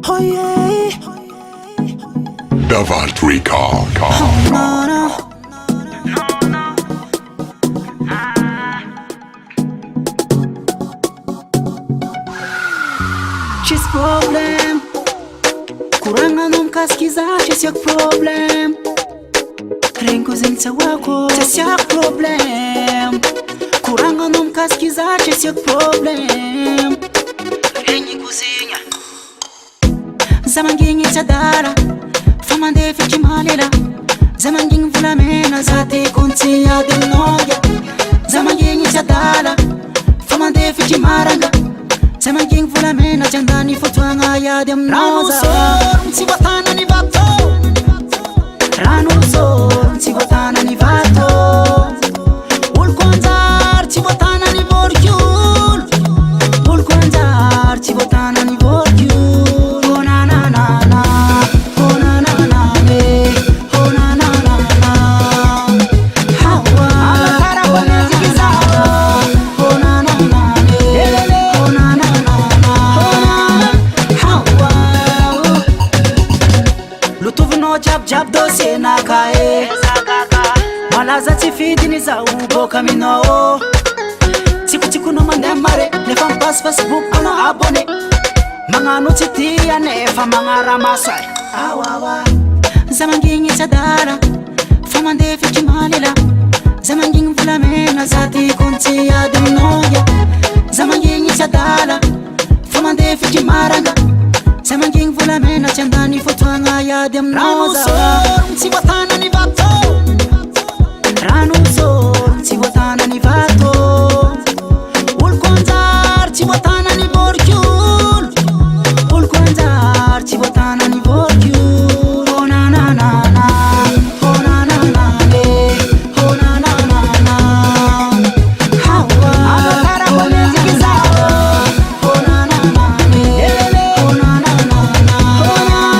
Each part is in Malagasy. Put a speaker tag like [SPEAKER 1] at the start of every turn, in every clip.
[SPEAKER 1] Oh yeah.
[SPEAKER 2] Davalt Record.
[SPEAKER 1] Oh no no. She's problem. Kuranga nom kaskiza she's your problem. Rengo zinta wako she's your problem. Kuranga nom kaskiza she's your problem. Rengi kuzinya Zamanging itadara Famande fiki malila Zamanging vulamena zate kunti ya denoya Zamanging itadara Famande fiki maranga Zamanging vulamena jandani futuanga ya demnoza Ranu so watana ni vato Ranu so watana ni vato Ulkonzar watana ni vorkyul Ulkonzar watana ni vorkyul Jab dossier na kae Malaza tifidi ni za uboka minoo Tiku no mandemare Nefam pas Facebook ano abone Manganu titia nefa mangara masai Awawa Zamangingi tadara Famande fiki malila Zamangingi vulamena zati kunti ya demnoya Zamangingi tadara Famande fiki maranga Zamanging vulamena chandani futuanga ya demnoza Ranu watana ni vato Ranu watana ni vato Ulkonzar watana ni vorkyul Ulkonzar watana ni vorkyul Oh na na na na Oh na na na ne Oh na na na na Hawa Agakara kone zikizawa Oh na na na ne Oh na na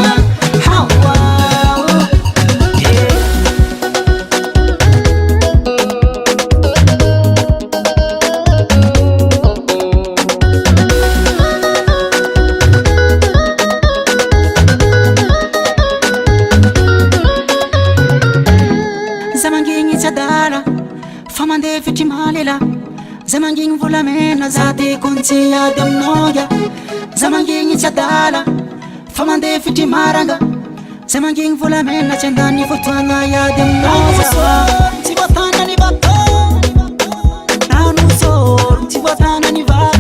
[SPEAKER 1] Famande fiki malila Zamanging vulamena zate kunti ya demnoya Zamanging chadala Famande fiki maranga Zamanging vulamena chandani futuanga ya demnoza Tiwatana ni vato Ranu so Tiwatana ni vato